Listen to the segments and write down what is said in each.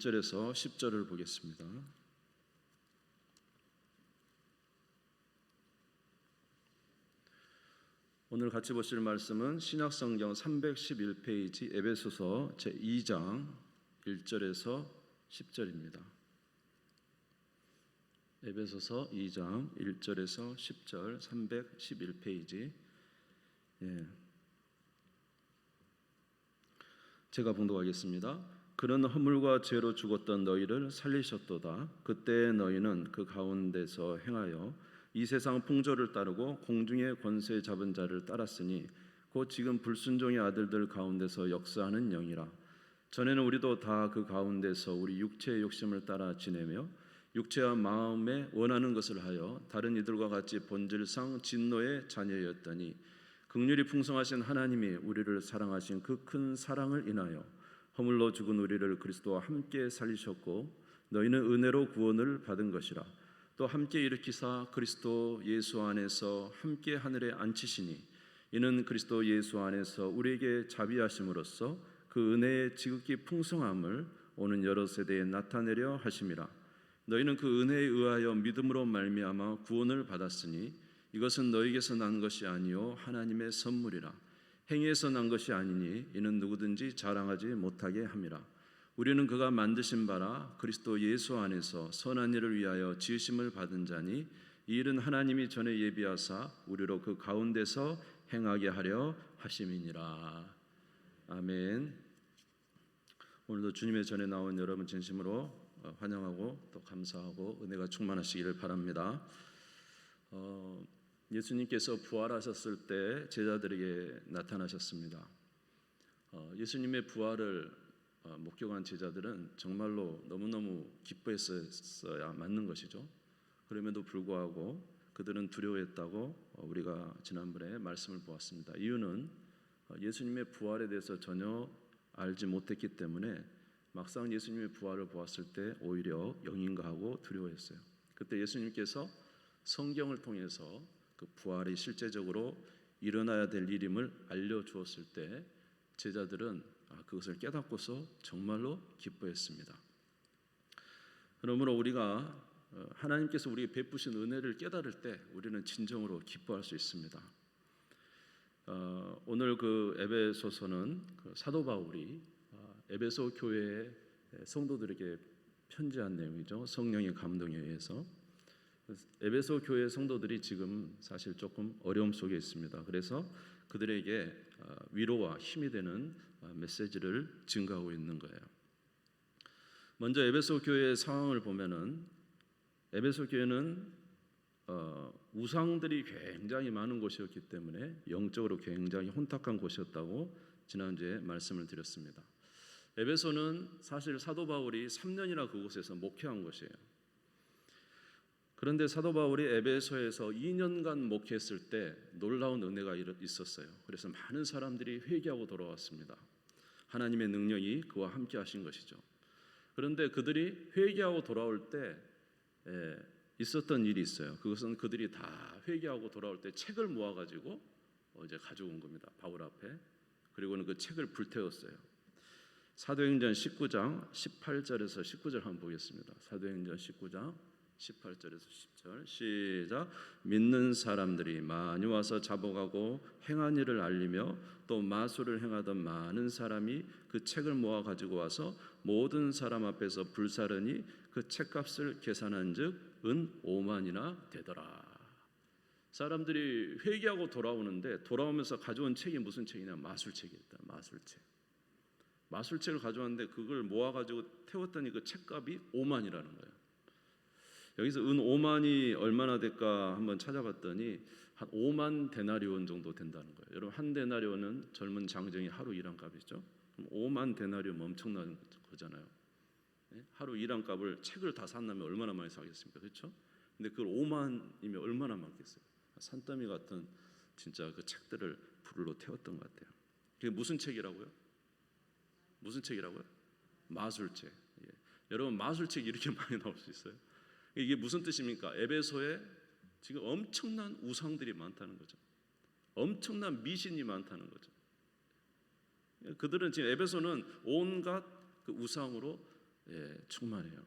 1절에서 10절을 보겠습니다. 오늘 같이 보실 말씀은 신약성경 311페이지 에베소서 제2장 1절에서 10절입니다. 에베소서 2장 1절에서 10절 311페이지. 제가 봉독하겠습니다. 그는 허물과 죄로 죽었던 너희를 살리셨도다. 그때 너희는 그 가운데서 행하여 이 세상 풍조를 따르고 공중의 권세 잡은 자를 따랐으니 곧 지금 불순종의 아들들 가운데서 역사하는 영이라. 전에는 우리도 다 그 가운데서 우리 육체의 욕심을 따라 지내며 육체와 마음에 원하는 것을 하여 다른 이들과 같이 본질상 진노의 자녀였더니 긍휼이 풍성하신 하나님이 우리를 사랑하신 그 큰 사랑을 인하여 허물로 죽은 우리를 그리스도와 함께 살리셨고 너희는 은혜로 구원을 받은 것이라. 또 함께 일으키사 그리스도 예수 안에서 함께 하늘에 앉히시니 이는 그리스도 예수 안에서 우리에게 자비하심으로써 그 은혜의 지극히 풍성함을 오는 여러 세대에 나타내려 하심이라. 너희는 그 은혜에 의하여 믿음으로 말미암아 구원을 받았으니 이것은 너희에게서 난 것이 아니요 하나님의 선물이라. 행위에서 난 것이 아니니 이는 누구든지 자랑하지 못하게 함이라. 우리는 그가 만드신 바라 그리스도 예수 안에서 선한 일을 위하여 지으심을 받은 자니 이 일은 하나님이 전에 예비하사 우리로 그 가운데서 행하게 하려 하심이니라. 아멘. 오늘도 주님의 전에 나온 여러분 진심으로 환영하고 또 감사하고 은혜가 충만하시기를 바랍니다. 예수님께서 부활하셨을 때 제자들에게 나타나셨습니다. 예수님의 부활을 목격한 제자들은 정말로 너무너무 기뻐했어야 맞는 것이죠. 그럼에도 불구하고 그들은 두려워했다고 우리가 지난번에 말씀을 보았습니다. 이유는 예수님의 부활에 대해서 전혀 알지 못했기 때문에 막상 예수님의 부활을 보았을 때 오히려 영인가하고 두려워했어요. 그때 예수님께서 성경을 통해서 그 부활이 실제적으로 일어나야 될 일임을 알려주었을 때 제자들은 그것을 깨닫고서 정말로 기뻐했습니다. 그러므로 우리가 하나님께서 우리에게 베푸신 은혜를 깨달을 때 우리는 진정으로 기뻐할 수 있습니다. 오늘 그 에베소서는 그 사도 바울이 에베소 교회의 성도들에게 편지한 내용이죠. 성령의 감동에 의해서. 에베소 교회 성도들이 지금 사실 조금 어려움 속에 있습니다. 그래서 그들에게 위로와 힘이 되는 메시지를 증가하고 있는 거예요. 먼저 에베소 교회의 상황을 보면은 에베소 교회는 우상들이 굉장히 많은 곳이었기 때문에 영적으로 굉장히 혼탁한 곳이었다고 지난주에 말씀을 드렸습니다. 에베소는 사실 사도 바울이 3년이나 그곳에서 목회한 곳이에요. 그런데 사도 바울이 에베소에서 2년간 목회했을 때 놀라운 은혜가 있었어요. 그래서 많은 사람들이 회개하고 돌아왔습니다. 하나님의 능력이 그와 함께 하신 것이죠. 그런데 그들이 회개하고 돌아올 때 있었던 일이 있어요. 그것은 그들이 다 회개하고 돌아올 때 책을 모아가지고 이제 가져온 겁니다. 바울 앞에. 그리고는 그 책을 불태웠어요. 사도행전 19장 18절에서 19절 한번 보겠습니다. 사도행전 19장 18절에서 10절 시작. 믿는 사람들이 많이 와서 잡아가고 행한 일을 알리며 또 마술을 행하던 많은 사람이 그 책을 모아 가지고 와서 모든 사람 앞에서 불사르니 그 책값을 계산한즉 은 5만이나 되더라. 사람들이 회개하고 돌아오는데 돌아오면서 가져온 책이 무슨 책이냐? 마술책이었다. 마술책을 가져왔는데 그걸 모아가지고 태웠더니 그 책값이 5만이라는 거예요. 여기서 은 5만이 얼마나 될까 한번 찾아봤더니 한 5만 데나리온 정도 된다는 거예요. 여러분 한 데나리온은 젊은 장정이 하루 일한 값이죠. 그럼 5만 데나리온 엄청난 거잖아요. 하루 일한 값을 책을 다 산다면 얼마나 많이 사겠습니까? 그렇죠? 근데 그걸 5만이면 얼마나 많겠어요? 산더미 같은 진짜 그 책들을 불로 태웠던 것 같아요. 그게 무슨 책이라고요? 마술책. 예. 여러분 마술책 이렇게 많이 나올 수 있어요? 이게 무슨 뜻입니까? 에베소에 지금 엄청난 우상들이 많다는 거죠. 엄청난 미신이 많다는 거죠. 그들은 지금 에베소는 온갖 그 우상으로 충만해요.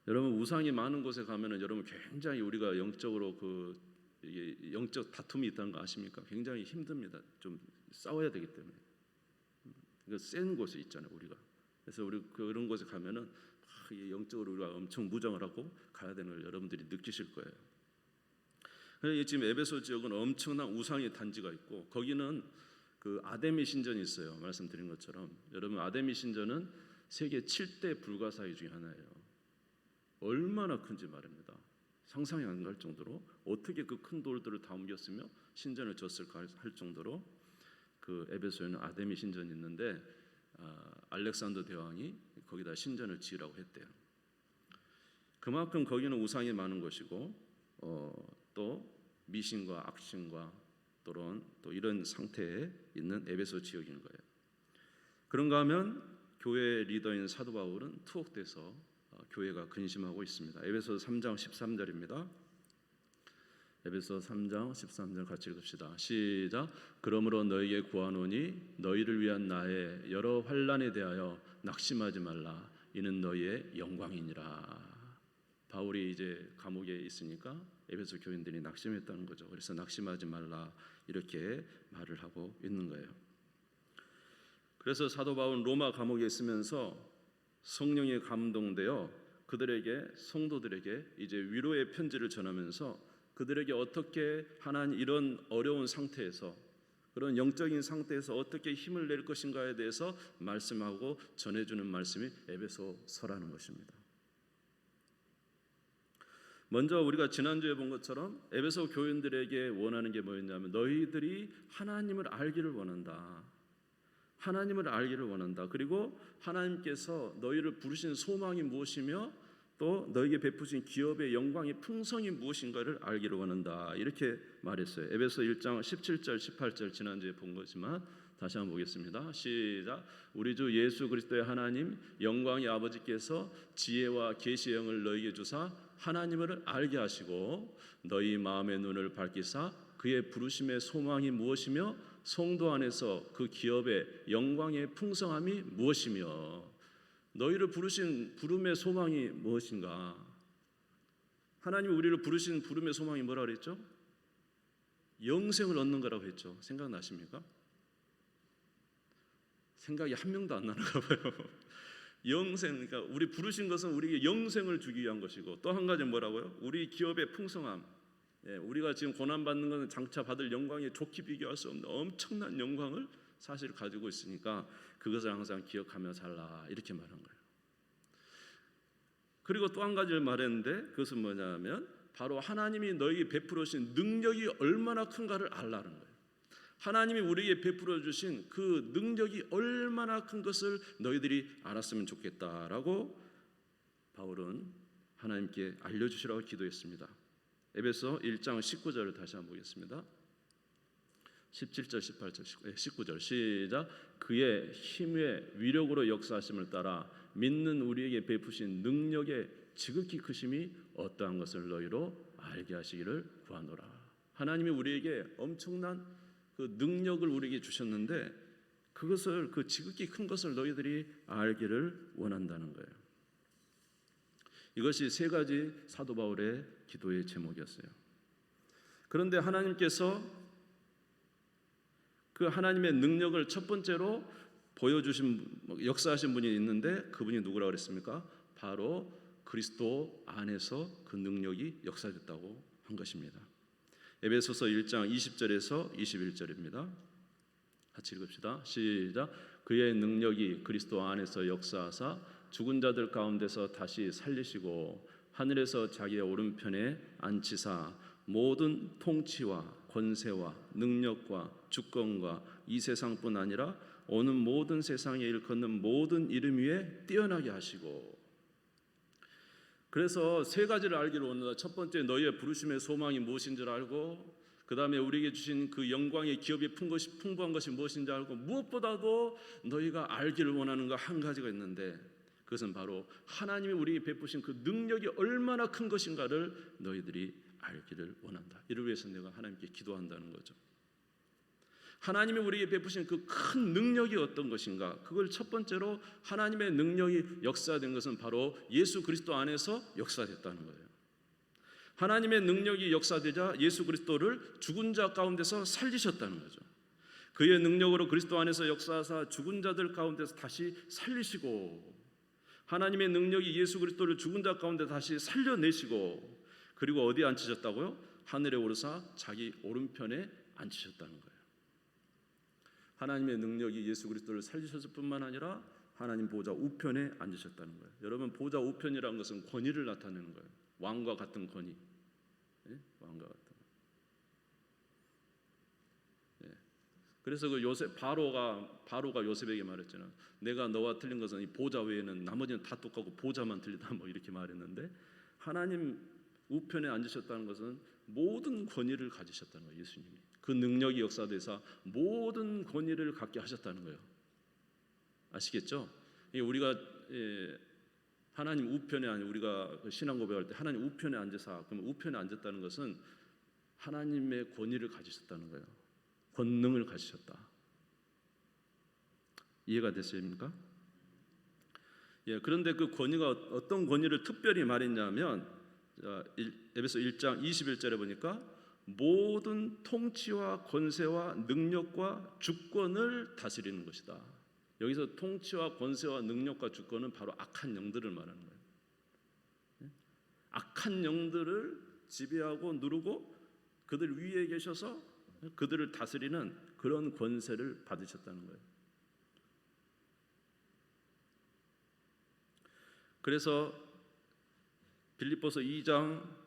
여러분 우상이 많은 곳에 가면은 여러분 굉장히 우리가 영적으로 이게 영적 다툼이 있다는 거 아십니까? 굉장히 힘듭니다. 좀 싸워야 되기 때문에. 센 곳에 있잖아요, 우리가. 그래서 우리 그런 곳에 가면은 영적으로 우리가 엄청 무장을 하고 가야 되는 걸 여러분들이 느끼실 거예요. 그래서 지금 에베소 지역은 엄청난 우상의 단지가 있고 거기는 그 아데미 신전이 있어요. 말씀드린 것처럼 여러분 아데미 신전은 세계 7대 불가사의 중에 하나예요. 얼마나 큰지 말입니다. 상상이 안 갈 정도로 어떻게 그 큰 돌들을 다 옮겼으며 신전을 졌을까 할 정도로 그 에베소에는 아데미 신전이 있는데 알렉산더 대왕이 거기다 신전을 지으라고 했대요. 그만큼 거기는 우상이 많은 것이고 또 미신과 악신과 또 이런 상태에 있는 에베소 지역인 거예요. 그런가 하면 교회 리더인 사도 바울은 투옥돼서 교회가 근심하고 있습니다. 에베소 3장 13절입니다. 에베소 3장 13절 같이 읽읍시다. 시작. 그러므로 너희에게 구하노니 너희를 위한 나의 여러 환난에 대하여 낙심하지 말라. 이는 너희의 영광이니라. 바울이 이제 감옥에 있으니까 에베소 교인들이 낙심했다는 거죠. 그래서 낙심하지 말라 이렇게 말을 하고 있는 거예요. 그래서 사도 바울은 로마 감옥에 있으면서 성령에 감동되어 그들에게 성도들에게 이제 위로의 편지를 전하면서 그들에게 어떻게 하나님 이런 어려운 상태에서 그런 영적인 상태에서 어떻게 힘을 낼 것인가에 대해서 말씀하고 전해주는 말씀이 에베소서라는 것입니다. 먼저 우리가 지난주에 본 것처럼 에베소 교인들에게 원하는 게 뭐였냐면 너희들이 하나님을 알기를 원한다. 하나님을 알기를 원한다. 그리고 하나님께서 너희를 부르신 소망이 무엇이며 또 너희에게 베푸신 기업의 영광의 풍성이 무엇인가를 알기를 원한다. 이렇게 말했어요. 에베소 1장 17절 18절 지난주에 본 거지만 다시 한번 보겠습니다. 시작. 우리 주 예수 그리스도의 하나님 영광의 아버지께서 지혜와 계시의 영을 너희에게 주사 하나님을 알게 하시고 너희 마음의 눈을 밝히사 그의 부르심의 소망이 무엇이며 성도 안에서 그 기업의 영광의 풍성함이 무엇이며 너희를 부르신 부름의 소망이 무엇인가? 하나님이 우리를 부르신 부름의 소망이 뭐라고 그랬죠? 영생을 얻는 거라고 했죠. 생각나십니까? 생각이 한 명도 안 나는가 봐요. 영생, 그러니까 우리 부르신 것은 우리에게 영생을 주기 위한 것이고 또 한 가지는 뭐라고요? 우리 기업의 풍성함. 우리가 지금 고난받는 것은 장차 받을 영광에 좋게 비교할 수 없는 엄청난 영광을 사실 가지고 있으니까 그것을 항상 기억하며 살라 이렇게 말한 거예요. 그리고 또 한 가지를 말했는데 그것은 뭐냐면 바로 하나님이 너희에게 베풀어 주신 능력이 얼마나 큰가를 알라는 거예요. 하나님이 우리에게 베풀어 주신 그 능력이 얼마나 큰 것을 너희들이 알았으면 좋겠다라고 바울은 하나님께 알려주시라고 기도했습니다. 에베소 1장 19절을 다시 한번 보겠습니다. 17절 18절 19절 시작. 그의 힘의 위력으로 역사하심을 따라 믿는 우리에게 베푸신 능력의 지극히 크심이 어떠한 것을 너희로 알게 하시기를 구하노라. 하나님이 우리에게 엄청난 그 능력을 우리에게 주셨는데 그것을 그 지극히 큰 것을 너희들이 알기를 원한다는 거예요. 이것이 세 가지 사도 바울의 기도의 제목이었어요. 그런데 하나님께서 그 하나님의 능력을 첫 번째로 보여주신 역사하신 분이 있는데 그분이 누구라고 그랬습니까? 바로 그리스도 안에서 그 능력이 역사됐다고 한 것입니다. 에베소서 1장 20절에서 21절입니다. 같이 읽읍시다. 시작. 그의 능력이 그리스도 안에서 역사하사 죽은 자들 가운데서 다시 살리시고 하늘에서 자기의 오른편에 앉히사 모든 통치와 권세와 능력과 주권과 이 세상뿐 아니라 오는 모든 세상에 일컫는 모든 이름 위에 뛰어나게 하시고. 그래서 세 가지를 알기를 원한다. 첫 번째 너희의 부르심의 소망이 무엇인지를 알고 그 다음에 우리에게 주신 그 영광의 기업이 풍부한 것이 무엇인지 알고 무엇보다도 너희가 알기를 원하는 거 한 가지가 있는데 그것은 바로 하나님이 우리에게 베푸신 그 능력이 얼마나 큰 것인가를 너희들이 알기를 원한다. 이를 위해서 내가 하나님께 기도한다는 거죠. 하나님이 우리에게 베푸신 그 큰 능력이 어떤 것인가? 그걸 첫 번째로 하나님의 능력이 역사된 것은 바로 예수 그리스도 안에서 역사됐다는 거예요. 하나님의 능력이 역사되자 예수 그리스도를 죽은 자 가운데서 살리셨다는 거죠. 그의 능력으로 그리스도 안에서 역사하사 죽은 자들 가운데서 다시 살리시고, 하나님의 능력이 예수 그리스도를 죽은 자 가운데 다시 살려내시고, 그리고 어디에 앉히셨다고요? 하늘에 오르사 자기 오른편에 앉히셨다는 거예요. 하나님의 능력이 예수 그리스도를 살리셨을 뿐만 아니라 하나님 보좌 우편에 앉으셨다는 거예요. 여러분, 보좌 우편이라는 것은 권위를 나타내는 거예요. 왕과 같은 권위. 예? 왕과 같은. 예. 그래서 그 요셉 바로가 요셉에게 말했잖아요. 내가 너와 틀린 것은 이 보좌 외에는 나머지는 다 똑같고 보좌만 틀리다, 뭐 이렇게 말했는데, 하나님 우편에 앉으셨다는 것은 모든 권위를 가지셨다는 거예요. 예수님이 그 능력이 역사돼서 모든 권위를 갖게 하셨다는 거예요. 아시겠죠? 우리가 하나님 우편에 우리가 신앙 고백할 때 하나님 우편에 앉으사, 그럼 우편에 앉았다는 것은 하나님의 권위를 가지셨다는 거예요. 권능을 가지셨다. 이해가 됐습니까? 예, 그런데 그 권위가 어떤 권위를 특별히 말했냐면, 에베소 1장 21절에 보니까 모든 통치와 권세와 능력과 주권을 다스리는 것이다. 여기서 통치와 권세와 능력과 주권은 바로 악한 영들을 말하는 거예요. 악한 영들을 지배하고 누르고 그들 위에 계셔서 그들을 다스리는 그런 권세를 받으셨다는 거예요. 그래서 빌립보서 2장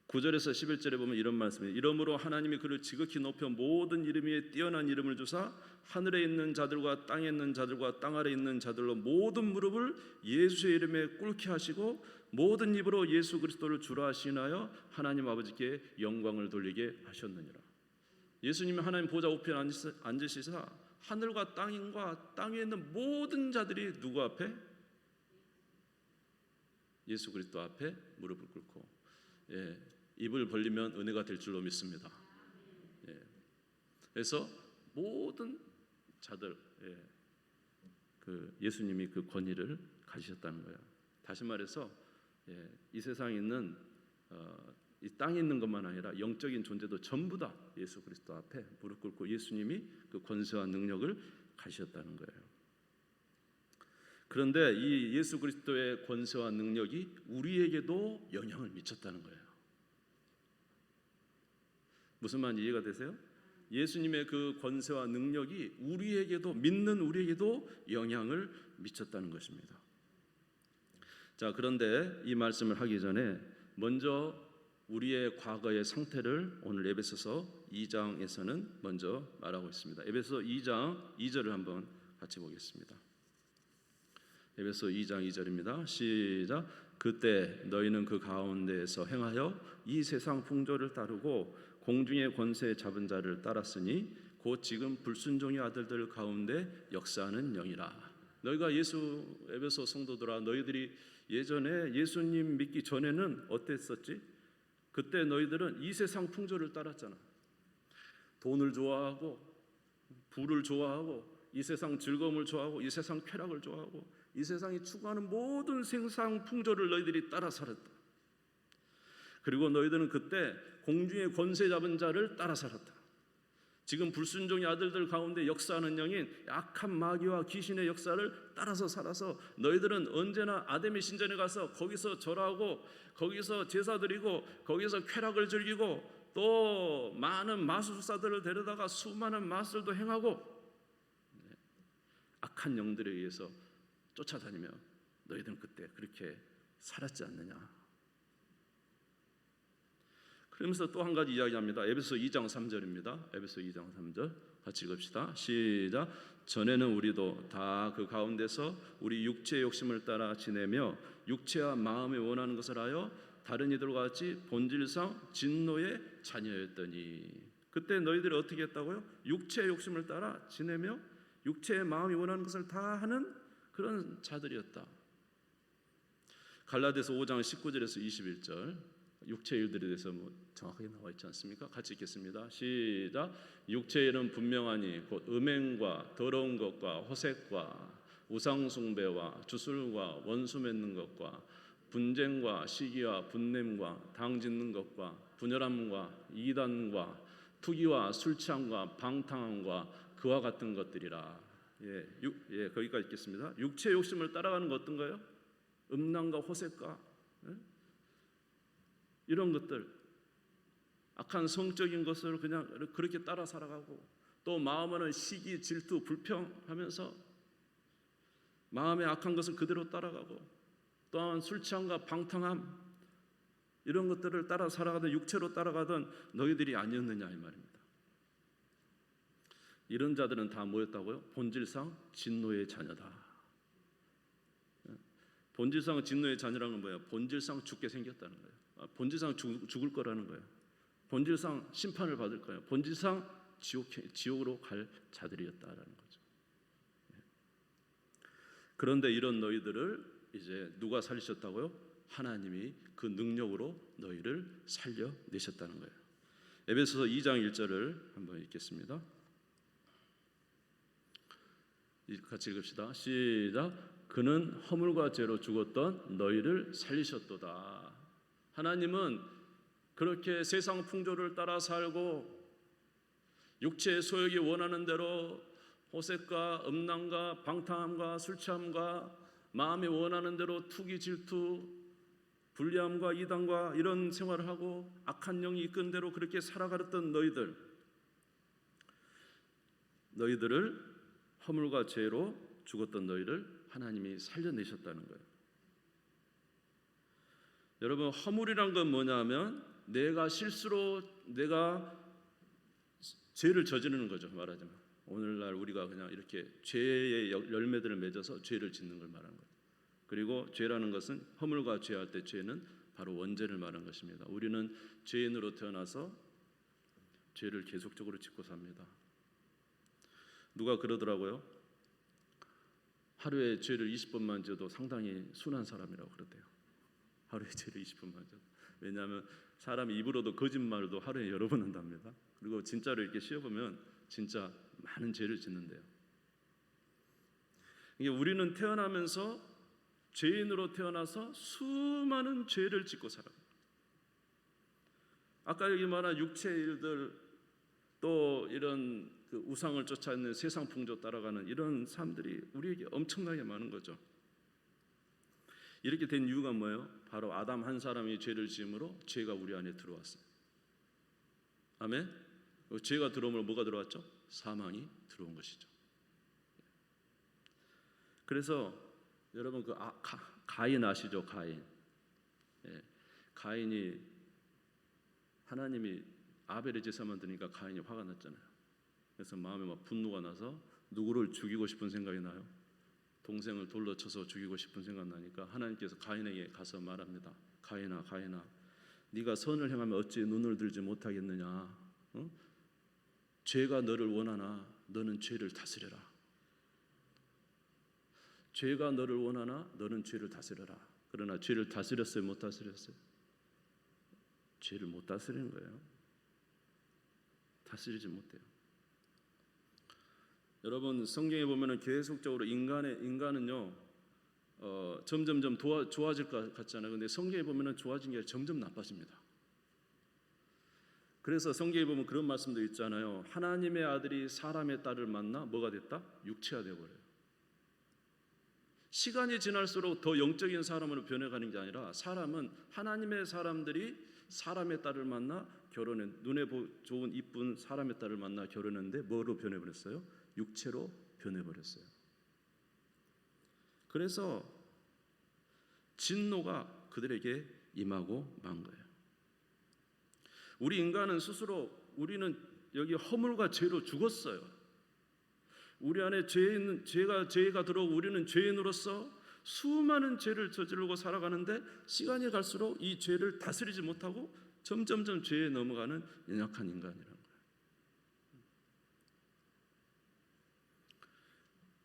9절에서 11절에 보면 이런 말씀이에요. 이러므로 하나님이 그를 지극히 높여 모든 이름 위에 뛰어난 이름을 주사 하늘에 있는 자들과 땅에 있는 자들과 땅 아래 있는 자들로 모든 무릎을 예수의 이름에 꿇게 하시고 모든 입으로 예수 그리스도를 주라 하시나요 하나님 아버지께 영광을 돌리게 하셨느니라. 예수님이 하나님 보좌 우편에 앉으시사 하늘과 땅과 땅 위에 있는 모든 자들이 누구 앞에? 예수 그리스도 앞에 무릎을 꿇고, 예, 입을 벌리면 은혜가 될 줄로 믿습니다. 예. 그래서 모든 자들, 예, 예수님이 그 권위를 가지셨다는 거예요. 다시 말해서 이 세상에 있는 이 땅에 있는 것만 아니라 영적인 존재도 전부 다 예수 그리스도 앞에 무릎 꿇고 예수님이 그 권세와 능력을 가지셨다는 거예요. 그런데 이 예수 그리스도의 권세와 능력이 우리에게도 영향을 미쳤다는 거예요. 무슨 말인지 이해가 되세요? 예수님의 그 권세와 능력이 우리에게도, 믿는 우리에게도 영향을 미쳤다는 것입니다. 자, 그런데 이 말씀을 하기 전에 먼저 우리의 과거의 상태를 오늘 에베소서 2장에서는 먼저 말하고 있습니다. 에베소 2장 2절을 한번 같이 보겠습니다. 에베소 2장 2절입니다. 시작. 그때 너희는 그 가운데에서 행하여 이 세상 풍조를 따르고 공중의 권세 잡은 자를 따랐으니 곧 지금 불순종의 아들들 가운데 역사하는 영이라. 너희가 에베소 성도들아, 너희들이 예전에 예수님 믿기 전에는 어땠었지? 그때 너희들은 이 세상 풍조를 따랐잖아. 돈을 좋아하고 부를 좋아하고 이 세상 즐거움을 좋아하고 이 세상 쾌락을 좋아하고 이 세상이 추구하는 모든 세상 풍조를 너희들이 따라 살았다. 그리고 너희들은 그때 공중의 권세 잡은 자를 따라 살았다. 지금 불순종의 아들들 가운데 역사하는 영인 악한 마귀와 귀신의 역사를 따라서 살아서 너희들은 언제나 아담의 신전에 가서 거기서 절하고 거기서 제사 드리고 거기서 쾌락을 즐기고 또 많은 마술사들을 데려다가 수많은 마술도 행하고 악한 영들에 의해서 쫓아다니며 너희들은 그때 그렇게 살았지 않느냐. 그러면서 또 한 가지 이야기합니다. 에베소 2장 3절입니다. 에베소 2장 3절 같이 읽읍시다. 시작. 전에는 우리도 다 그 가운데서 우리 육체의 욕심을 따라 지내며 육체와 마음이 원하는 것을 하여 다른 이들과 같이 본질상 진노의 자녀였더니. 그때 너희들이 어떻게 했다고요? 육체의 욕심을 따라 지내며 육체의 마음이 원하는 것을 다 하는 그런 자들이었다. 갈라디아서 5장 19절에서 21절 육체 일들에 대해서 정확하게 나와 있지 않습니까? 같이 읽겠습니다. 시작. 육체 일은 분명하니 곧 음행과 더러운 것과 호색과 우상 숭배와 주술과 원수 맺는 것과 분쟁과 시기와 분냄과 당 짓는 것과 분열함과 이단과 투기와 술 취함과 방탕함과 그와 같은 것들이라. 거기까지 읽겠습니다. 육체 욕심을 따라가는 것 어떤 거예요? 음란과 호색과 이런 것들, 악한 성적인 것을 그냥 그렇게 따라 살아가고, 또 마음에는 시기, 질투, 불평하면서 마음의 악한 것을 그대로 따라가고, 또한 술 취함과 방탕함 이런 것들을 따라 살아가던, 육체로 따라가던 너희들이 아니었느냐 이 말입니다. 이런 자들은 다 뭐였다고요? 본질상 진노의 자녀다. 본질상 진노의 자녀라는 건 뭐예요? 본질상 죽게 생겼다는 거예요. 본질상 죽을 거라는 거예요. 본질상 심판을 받을 거예요. 본질상 지옥으로 갈 자들이었다라는 거죠. 그런데 이런 너희들을 이제 누가 살리셨다고요? 하나님이 그 능력으로 너희를 살려내셨다는 거예요. 에베소서 2장 1절을 한번 읽겠습니다. 같이 읽읍시다. 시작. 그는 허물과 죄로 죽었던 너희를 살리셨도다. 하나님은 그렇게 세상 풍조를 따라 살고 육체의 소욕이 원하는 대로 호색과 음란과 방탕함과 술 취함과 마음이 원하는 대로 투기, 질투, 불리함과 이단과 이런 생활을 하고 악한 영이 이끈 대로 그렇게 살아가던 너희들을 허물과 죄로 죽었던 너희를 하나님이 살려내셨다는 거예요. 여러분, 허물이란 건 뭐냐면 내가 실수로 죄를 저지르는 거죠. 말하자면 오늘날 우리가 그냥 이렇게 죄의 열매들을 맺어서 죄를 짓는 걸 말하는 거예요. 그리고 죄라는 것은 허물과 죄할 때 죄는 바로 원죄를 말하는 것입니다. 우리는 죄인으로 태어나서 죄를 계속적으로 짓고 삽니다. 누가 그러더라고요. 하루에 죄를 20번만 지어도 상당히 순한 사람이라고 그러대요. 하루에 죄를 20번만 지어도. 왜냐하면 사람이 입으로도 거짓말도 하루에 여러 번 한답니다. 그리고 진짜로 이렇게 쉬어보면 진짜 많은 죄를 짓는데요. 우리는 태어나면서 죄인으로 태어나서 수많은 죄를 짓고 살아요. 아까 여기 말한 육체의 일들, 또 이런 그 우상을 쫓아있는 세상 풍조 따라가는 이런 사람들이 우리에게 엄청나게 많은 거죠. 이렇게 된 이유가 뭐예요? 바로 아담 한 사람이 죄를 지음으로 죄가 우리 안에 들어왔어요. 아멘? 죄가 들어오면 뭐가 들어왔죠? 사망이 들어온 것이죠. 그래서 여러분 가인 아시죠? 가인. 가인이 하나님이 아벨의 제사만 드니까 가인이 화가 났잖아요. 그래서 마음에 막 분노가 나서 누구를 죽이고 싶은 생각이 나요. 동생을 돌로 쳐서 죽이고 싶은 생각 나니까 하나님께서 가인에게 가서 말합니다. 가인아, 네가 선을 행하면 어찌 눈을 들지 못하겠느냐? 죄가 너를 원하나 너는 죄를 다스려라. 죄가 너를 원하나 너는 죄를 다스려라. 그러나 죄를 다스렸어요? 못 다스렸어요? 죄를 못 다스리는 거예요. 다스리지 못해요. 여러분, 성경에 보면은 계속적으로 인간은요 점점점 좋아질 것 같잖아요. 근데 성경에 보면은 좋아진 게 점점 나빠집니다. 그래서 성경에 보면 그런 말씀도 있잖아요. 하나님의 아들이 사람의 딸을 만나 뭐가 됐다? 육체가 되어버려요. 시간이 지날수록 더 영적인 사람으로 변해가는 게 아니라 사람은 하나님의 사람들이 사람의 딸을 만나 결혼해, 눈에 좋은 이쁜 사람의 딸을 만나 결혼했는데 뭐로 변해버렸어요? 육체로 변해버렸어요. 그래서 진노가 그들에게 임하고 만 거예요. 우리 인간은 스스로 우리는 여기 허물과 죄로 죽었어요. 우리 안에 죄가 들어오고 우리는 죄인으로서 수많은 죄를 저지르고 살아가는데 시간이 갈수록 이 죄를 다스리지 못하고 점점점 죄에 넘어가는 연약한 인간이라는 거예요.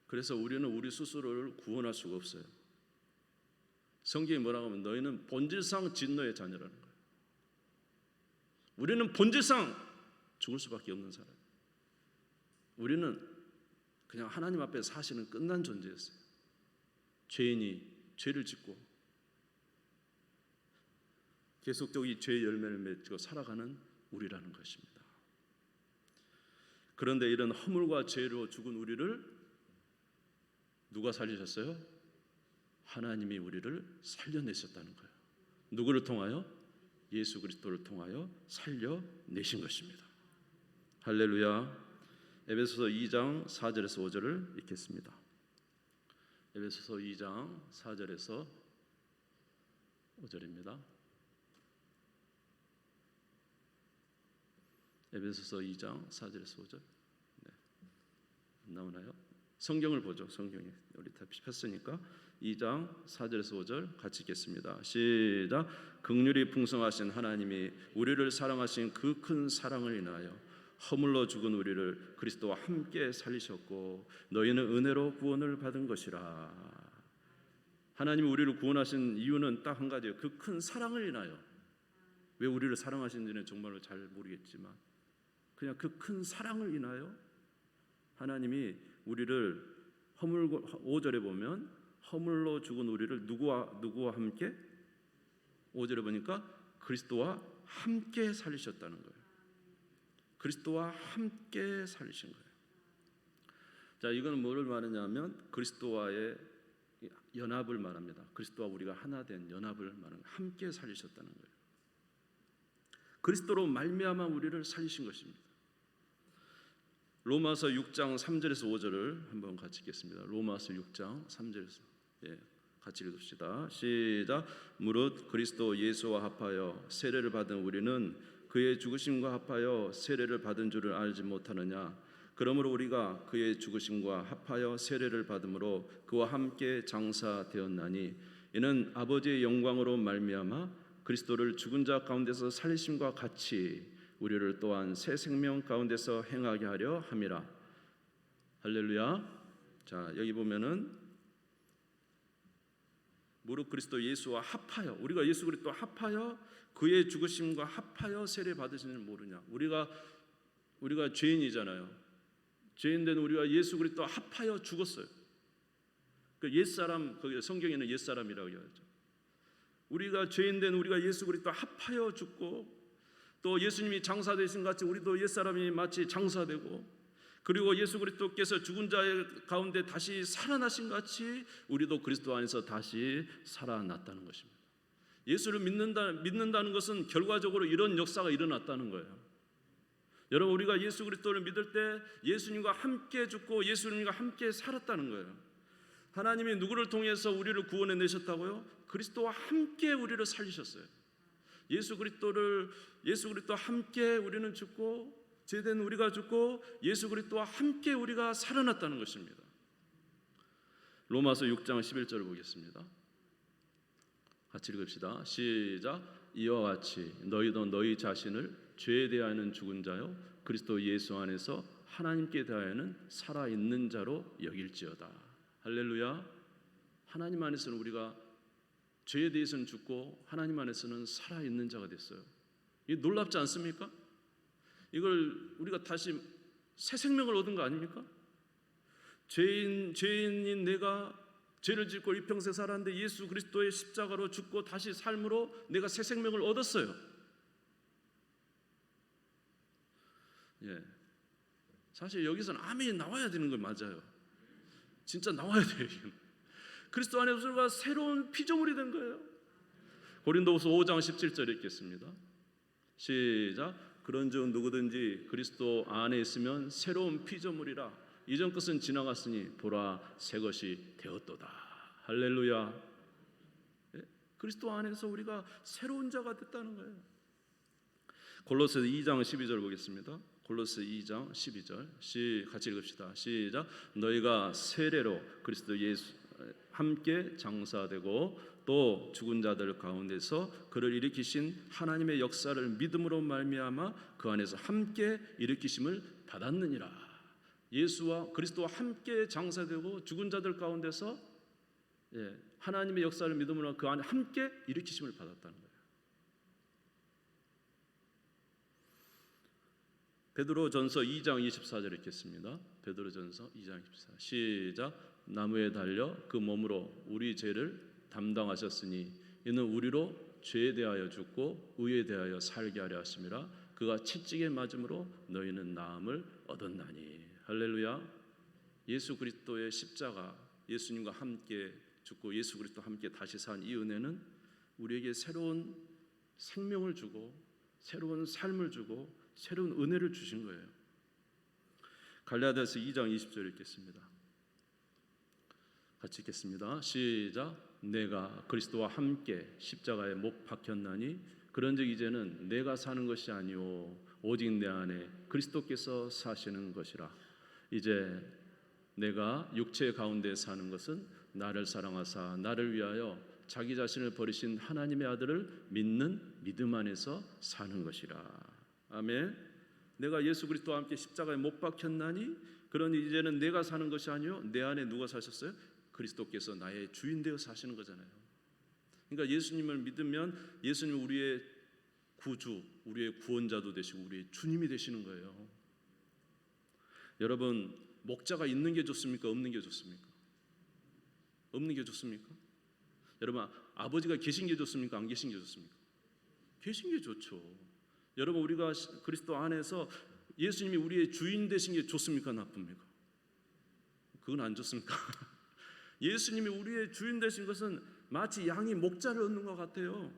그래서 우리는 우리 스스로를 구원할 수가 없어요. 성경이 뭐라고 하면 너희는 본질상 진노의 자녀라는 거예요. 우리는 본질상 죽을 수밖에 없는 사람. 우리는 그냥 하나님 앞에 사실은 끝난 존재였어요. 죄인이 죄를 짓고 계속적으로 이 죄의 열매를 맺고 살아가는 우리라는 것입니다. 그런데 이런 허물과 죄로 죽은 우리를 누가 살리셨어요? 하나님이 우리를 살려내셨다는 거예요. 누구를 통하여? 예수 그리스도를 통하여 살려내신 것입니다. 할렐루야. 에베소서 2장 4절에서 5절을 읽겠습니다. 에베소서 2장 4절에서 5절입니다. 에베소서 2장 4절에서 5절. 네. 나오나요? 성경을 보죠. 성경에 우리 다 폈으니까 2장 4절에서 5절 같이 읽겠습니다. 시작. 긍휼이 풍성하신 하나님이 우리를 사랑하신 그 큰 사랑을 인하여 허물로 죽은 우리를 그리스도와 함께 살리셨고 너희는 은혜로 구원을 받은 것이라. 하나님이 우리를 구원하신 이유는 딱 한 가지예요. 그 큰 사랑을 인하여. 왜 우리를 사랑하시는지는 정말로 잘 모르겠지만 그냥 그 큰 사랑을 인하여 하나님이 우리를 5절에 보면 허물로 죽은 우리를 누구와 함께? 5절에 보니까 그리스도와 함께 살리셨다는 거예요. 그리스도와 함께 살리신 거예요. 자, 이거는 뭐를 말하냐면 그리스도와의 연합을 말합니다. 그리스도와 우리가 하나 된 연합을 말합니다. 함께 살리셨다는 거예요. 그리스도로 말미암아 우리를 살리신 것입니다. 로마서 6장 3절에서 5절을 한번 같이 읽겠습니다. 로마서 6장 3절에서 같이 읽읍시다. 시작. 무릇 그리스도 예수와 합하여 세례를 받은 우리는 그의 죽으심과 합하여 세례를 받은 줄을 알지 못하느냐. 그러므로 우리가 그의 죽으심과 합하여 세례를 받음으로 그와 함께 장사되었나니 이는 아버지의 영광으로 말미암아 그리스도를 죽은 자 가운데서 살리심과 같이 우리를 또한 새 생명 가운데서 행하게 하려 함이라. 할렐루야. 자, 여기 보면은 무릇 그리스도 예수와 합하여, 우리가 예수 그리스도 합하여 그의 죽으심과 합하여 세례 받으시는 모르냐. 우리가 죄인이잖아요. 죄인된 우리가 예수 그리스도 합하여 죽었어요. 그 옛사람, 거기 성경에는 옛사람이라고 하죠. 우리가 죄인된 우리가 예수 그리스도 합하여 죽고 또 예수님이 장사되신 같이 우리도 옛사람이 마치 장사되고 그리고 예수 그리스도께서 죽은 자의 가운데 다시 살아나신 같이 우리도 그리스도 안에서 다시 살아났다는 것입니다. 예수를 믿는다는 것은 결과적으로 이런 역사가 일어났다는 거예요. 여러분, 우리가 예수 그리스도를 믿을 때 예수님과 함께 죽고 예수님과 함께 살았다는 거예요. 하나님이 누구를 통해서 우리를 구원해 내셨다고요? 그리스도와 함께 우리를 살리셨어요. 예수 그리스도와 함께 우리는 죽고 죄된 우리가 죽고 예수 그리스도와 함께 우리가 살아났다는 것입니다. 로마서 6장 11절을 보겠습니다. 같이 읽읍시다. 시작. 이와 같이 너희도 너희 자신을 죄에 대하여는 죽은 자요 그리스도 예수 안에서 하나님께 대하여는 살아있는 자로 여길지어다. 할렐루야. 하나님 안에서는 우리가 죄에 대해서는 죽고 하나님 안에서는 살아있는 자가 됐어요. 이게 놀랍지 않습니까? 이걸 우리가 다시 새 생명을 얻은 거 아닙니까? 죄인인 내가 죄를 짓고 일평생 살았는데 예수 그리스도의 십자가로 죽고 다시 삶으로 내가 새 생명을 얻었어요. 사실 여기서는 아멘이 나와야 되는 걸 맞아요. 진짜 나와야 돼요. 그리스도 안에서 우리가 새로운 피조물이 된 거예요. 고린도후서 5장 17절 읽겠습니다. 시작. 그런즉 누구든지 그리스도 안에 있으면 새로운 피조물이라 이전 것은 지나갔으니 보라 새 것이 되었도다. 할렐루야. 그리스도 안에서 우리가 새로운 자가 됐다는 거예요. 골로새 2장 12절 보겠습니다. 골로새 2장 12절 같이 읽읍시다. 시작. 너희가 세례로 그리스도 예수 함께 장사되고 또 죽은 자들 가운데서 그를 일으키신 하나님의 역사를 믿음으로 말미암아 그 안에서 함께 일으키심을 받았느니라. 예수와 그리스도와 함께 장사되고 죽은 자들 가운데서 하나님의 역사를 믿음으로 그 안에 함께 일으키심을 받았다는 거예요. 베드로전서 2장 24절 읽겠습니다. 베드로전서 2장 24. 시작. 나무에 달려 그 몸으로 우리 죄를 담당하셨으니 이는 우리로 죄에 대하여 죽고 의에 대하여 살게 하려 하심이라. 그가 채찍에 맞음으로 너희는 나음을 얻었나니. 할렐루야. 예수 그리스도의 십자가, 예수님과 함께 죽고 예수 그리스도와 함께 다시 산 이 은혜는 우리에게 새로운 생명을 주고 새로운 삶을 주고 새로운 은혜를 주신 거예요. 갈라디아서 2장 20절 읽겠습니다. 같이 읽겠습니다. 시작. 내가 그리스도와 함께 십자가에 못 박혔나니 그런즉 이제는 내가 사는 것이 아니요 오직 내 안에 그리스도께서 사시는 것이라. 이제 내가 육체 가운데 사는 것은 나를 사랑하사 나를 위하여 자기 자신을 버리신 하나님의 아들을 믿는 믿음 안에서 사는 것이라. 아멘. 내가 예수 그리스도와 함께 십자가에 못 박혔나니 그러니 이제는 내가 사는 것이 아니요 내 안에 누가 사셨어요? 그리스도께서 나의 주인 되어 사시는 거잖아요. 그러니까 예수님을 믿으면 예수님 우리의 구주, 우리의 구원자도 되시고 우리의 주님이 되시는 거예요. 여러분, 목자가 있는 게 좋습니까? 없는 게 좋습니까? 없는 게 좋습니까? 여러분, 아버지가 계신 게 좋습니까? 안 계신 게 좋습니까? 계신 게 좋죠. 여러분, 우리가 그리스도 안에서 예수님이 우리의 주인 되신 게 좋습니까? 나쁩니까? 그건 안 좋습니까? 예수님이 우리의 주인 되신 것은 마치 양이 목자를 얻는 것 같아요.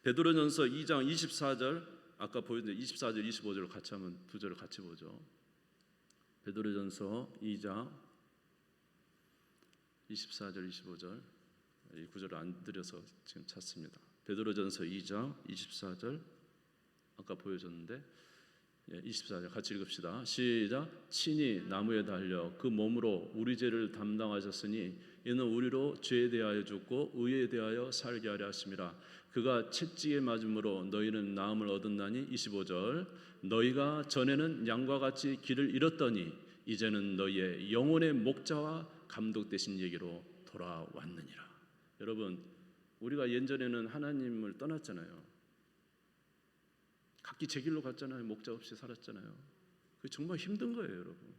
베드로전서 2장 24절 아까 보여준 24절 25절을 같이 하면 두 절을 같이 보죠. 베드로전서 2장 24절 25절 이 구절을 안 드려서 지금 찾습니다. 베드로전서 2장 24절 아까 보여줬는데 24절 같이 읽읍시다. 시작. 친히 나무에 달려 그 몸으로 우리 죄를 담당하셨으니 이는 우리로 죄에 대하여 죽고 의에 대하여 살게 하려 하심이라. 그가 채찍에 맞음으로 너희는 나음을 얻었나니. 25절 너희가 전에는 양과 같이 길을 잃었더니 이제는 너희의 영혼의 목자와 감독 되신 얘기로 돌아왔느니라. 여러분, 우리가 예전에는 하나님을 떠났잖아요. 각기 제 길로 갔잖아요. 목자 없이 살았잖아요. 그게 정말 힘든 거예요, 여러분.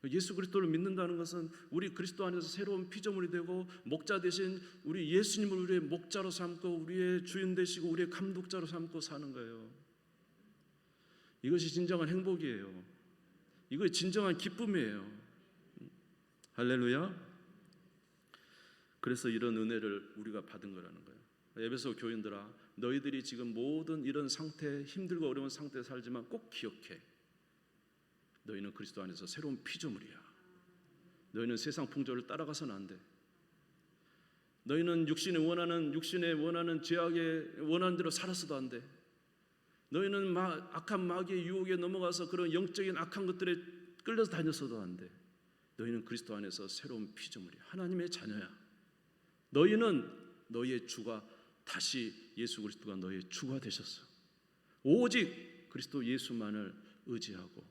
예수 그리스도를 믿는다는 것은 우리 그리스도 안에서 새로운 피조물이 되고 목자 대신 우리 예수님을 우리의 목자로 삼고 우리의 주인 되시고 우리의 감독자로 삼고 사는 거예요. 이것이 진정한 행복이에요. 이것이 진정한 기쁨이에요. 할렐루야. 그래서 이런 은혜를 우리가 받은 거라는 거예요. 에베소 교인들아, 너희들이 지금 모든 이런 상태, 힘들고 어려운 상태에 살지만 꼭 기억해. 너희는 그리스도 안에서 새로운 피조물이야. 너희는 세상 풍조를 따라가서는 안 돼. 너희는 육신에 원하는 죄악에 원하는 대로 살아서도 안 돼. 너희는 악한 마귀의 유혹에 넘어가서 그런 영적인 악한 것들에 끌려서 다녔어도 안 돼. 너희는 그리스도 안에서 새로운 피조물이야. 하나님의 자녀야. 너희는 너희의 주가 다시 예수 그리스도가 너희의 주가 되셨어. 오직 그리스도 예수만을 의지하고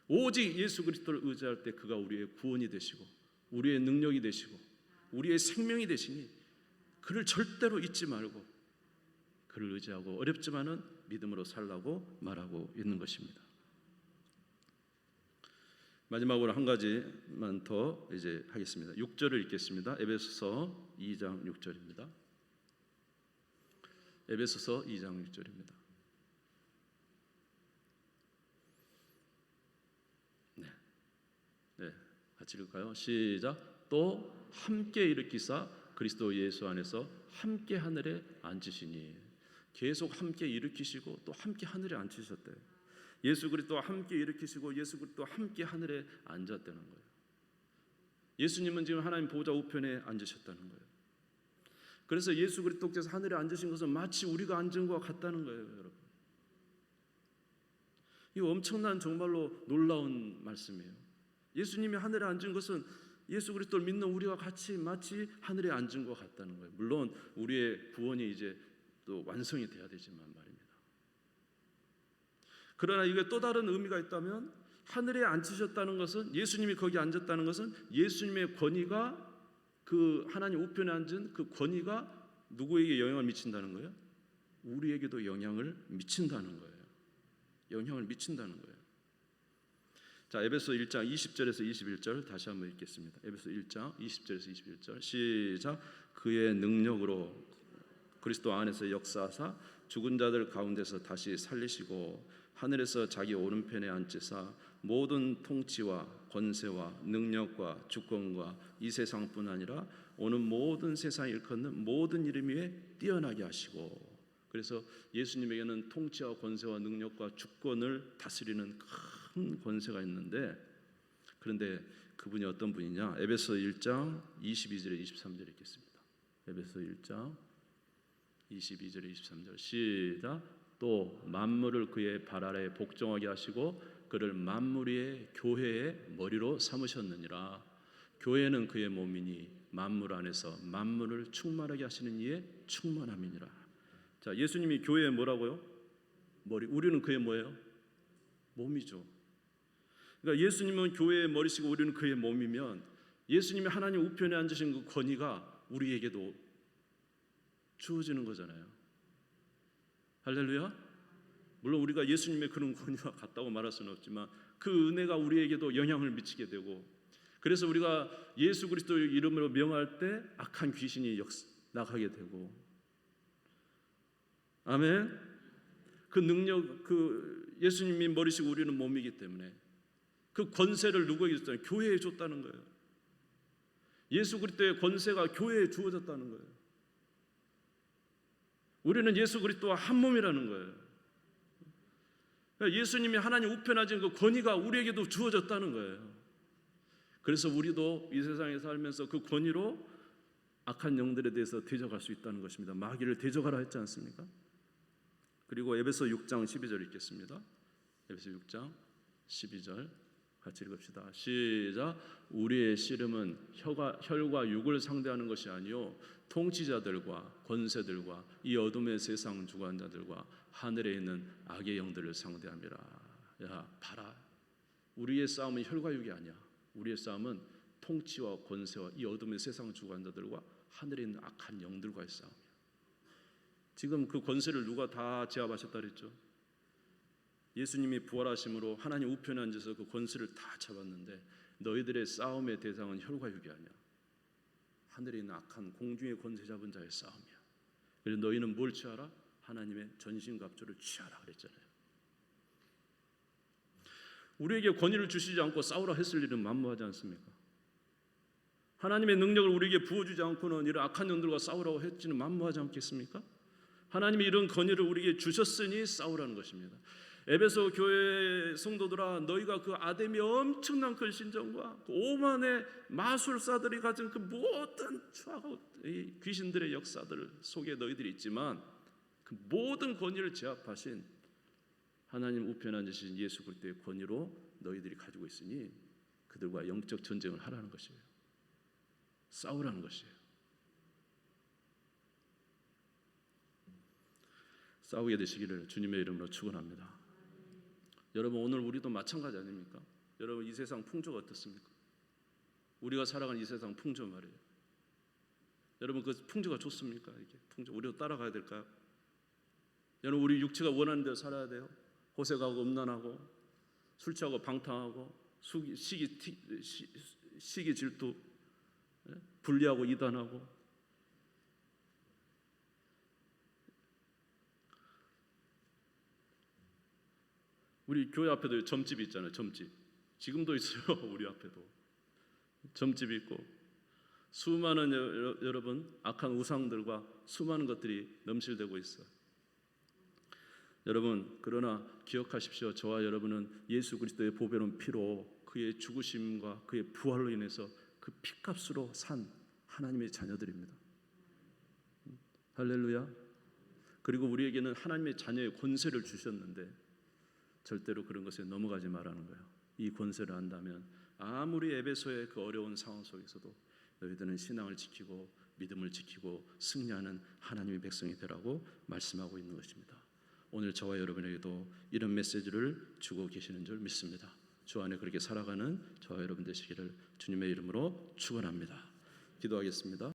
오직 예수 그리스도를 의지할 때 그가 우리의 구원이 되시고 우리의 능력이 되시고 우리의 생명이 되시니 그를 절대로 잊지 말고 그를 의지하고 어렵지만은 믿음으로 살라고 말하고 있는 것입니다. 마지막으로 한 가지만 더 이제 하겠습니다. 6절을 읽겠습니다. 에베소서 2장 6절입니다. 에베소서 2장 6절입니다. 네, 같이 읽을까요? 시작. 또 함께 일으키사 그리스도 예수 안에서 함께 하늘에 앉으시니. 계속 함께 일으키시고 또 함께 하늘에 앉으셨대요. 예수 그리스도와 함께 일으키시고 예수 그리스도와 함께 하늘에 앉았다는 거예요. 예수님은 지금 하나님 보좌 우편에 앉으셨다는 거예요. 그래서 예수 그리스도께서 하늘에 앉으신 것은 마치 우리가 앉은 것과 같다는 거예요, 여러분. 이거 엄청난 정말로 놀라운 말씀이에요. 예수님이 하늘에 앉은 것은 예수 그리스도를 믿는 우리와 같이 마치 하늘에 앉은 것 같다는 거예요. 물론 우리의 구원이 이제 또 완성이 돼야 되지만 말입니다. 그러나 이게 또 다른 의미가 있다면 하늘에 앉으셨다는 것은 예수님이 거기 앉았다는 것은 예수님의 권위가 그 하나님 우편에 앉은 그 권위가 누구에게 영향을 미친다는 거예요? 우리에게도 영향을 미친다는 거예요. 영향을 미친다는 거예요. 자, 에베소 1장 20절에서 21절 다시 한번 읽겠습니다. 에베소 1장 20절에서 21절 시작. 그의 능력으로 그리스도 안에서 역사하사 죽은 자들 가운데서 다시 살리시고 하늘에서 자기 오른편에 앉히사 모든 통치와 권세와 능력과 주권과 이 세상뿐 아니라 오는 모든 세상에 일컫는 모든 이름 위에 뛰어나게 하시고, 그래서 예수님에게는 통치와 권세와 능력과 주권을 다스리는 큰 권세가 있는데, 그런데 그분이 어떤 분이냐? 에베소 1장 22절에 23절 읽겠습니다. 에베소 1장 22절에 23절 시작. 또 만물을 그의 발 아래에 복종하게 하시고 그를 만물 위의 교회의 머리로 삼으셨느니라. 교회는 그의 몸이니 만물 안에서 만물을 충만하게 하시는 이의 충만함이니라. 자, 예수님이 교회의 뭐라고요? 머리. 우리는 그의 뭐예요? 몸이죠. 그러니까 예수님은 교회의 머리시고 우리는 그의 몸이면 예수님이 하나님 우편에 앉으신 그 권위가 우리에게도 주어지는 거잖아요. 할렐루야. 물론 우리가 예수님의 그런 권위와 같다고 말할 수는 없지만 그 은혜가 우리에게도 영향을 미치게 되고, 그래서 우리가 예수 그리스도의 이름으로 명할 때 악한 귀신이 나가게 되고, 아멘. 그 능력, 그 예수님이 머리시고 우리는 몸이기 때문에 그 권세를 누구에게 줬다는 거예요? 교회에 줬다는 거예요. 예수 그리스도의 권세가 교회에 주어졌다는 거예요. 우리는 예수 그리스도와 한 몸이라는 거예요. 예수님이 하나님 우편하신 그 권위가 우리에게도 주어졌다는 거예요. 그래서 우리도 이 세상에 살면서 그 권위로 악한 영들에 대해서 대적할 수 있다는 것입니다. 마귀를 대적하라 했지 않습니까? 그리고 에베소 6장 12절 읽겠습니다. 에베소 6장 12절 같이 읽읍시다. 시작. 우리의 씨름은 혈과 육을 상대하는 것이 아니요 통치자들과 권세들과 이 어둠의 세상 주관자들과 하늘에 있는 악의 영들을 상대함이라. 야, 봐라. 우리의 싸움은 혈과 육이 아니야. 우리의 싸움은 통치와 권세와 이 어둠의 세상 주관자들과 하늘에 있는 악한 영들과의 싸움이야. 지금 그 권세를 누가 다 제압하셨다 그랬죠? 예수님이 부활하심으로 하나님 우편에 앉아서 그 권세를 다 잡았는데 너희들의 싸움의 대상은 혈과 육이 아니야. 하늘에 있는 악한 공중의 권세 잡은 자의 싸움이야. 그래서 너희는 뭘 취하라? 하나님의 전신갑주를 취하라 그랬잖아요. 우리에게 권위를 주시지 않고 싸우라 했을 일은 만무하지 않습니까? 하나님의 능력을 우리에게 부어주지 않고는 이런 악한 영들과 싸우라고 했지는 만무하지 않겠습니까? 하나님이 이런 권위를 우리에게 주셨으니 싸우라는 것입니다. 에베소 교회 성도들아, 너희가 그 아담의 엄청난 그 신정과 그 오만의 마술사들이 가진 그 모든 추하고 귀신들의 역사들 속에 너희들이 있지만 그 모든 권위를 제압하신 하나님 우편에 앉으신 예수 그리스도의 권위로 너희들이 가지고 있으니 그들과 영적 전쟁을 하라는 것이에요. 싸우라는 것이에요. 싸우게 되시기를 주님의 이름으로 축원합니다. 여러분, 오늘 우리도 마찬가지 아닙니까? 여러분, 이 세상 풍조가 어떻습니까? 우리가 살아가는 이 세상 풍조 말이에요. 여러분, 그 풍조가 좋습니까? 이게 풍조 우리도 따라가야 될까요? 여러분, 우리 육체가 원하는 대로 살아야 돼요. 호색하고 음란하고 술 취하고 방탕하고 시기 질투, 분리하고 이단하고. 우리 교회 앞에도 점집이 있잖아요. 점집. 지금도 있어요. 우리 앞에도 점집이 있고 수많은 여러분 악한 우상들과 수많은 것들이 넘실대고 있어요. 여러분, 그러나 기억하십시오. 저와 여러분은 예수 그리스도의 보배로운 피로 그의 죽으심과 그의 부활로 인해서 그 피값으로 산 하나님의 자녀들입니다. 할렐루야. 그리고 우리에게는 하나님의 자녀의 권세를 주셨는데 절대로 그런 것에 넘어가지 말라는 거예요. 이 권세를 안다면 아무리 에베소의 그 어려운 상황 속에서도 너희들은 신앙을 지키고 믿음을 지키고 승리하는 하나님의 백성이 되라고 말씀하고 있는 것입니다. 오늘 저와 여러분에게도 이런 메시지를 주고 계시는 줄 믿습니다. 주 안에 그렇게 살아가는 저와 여러분 되시기를 주님의 이름으로 축원합니다. 기도하겠습니다.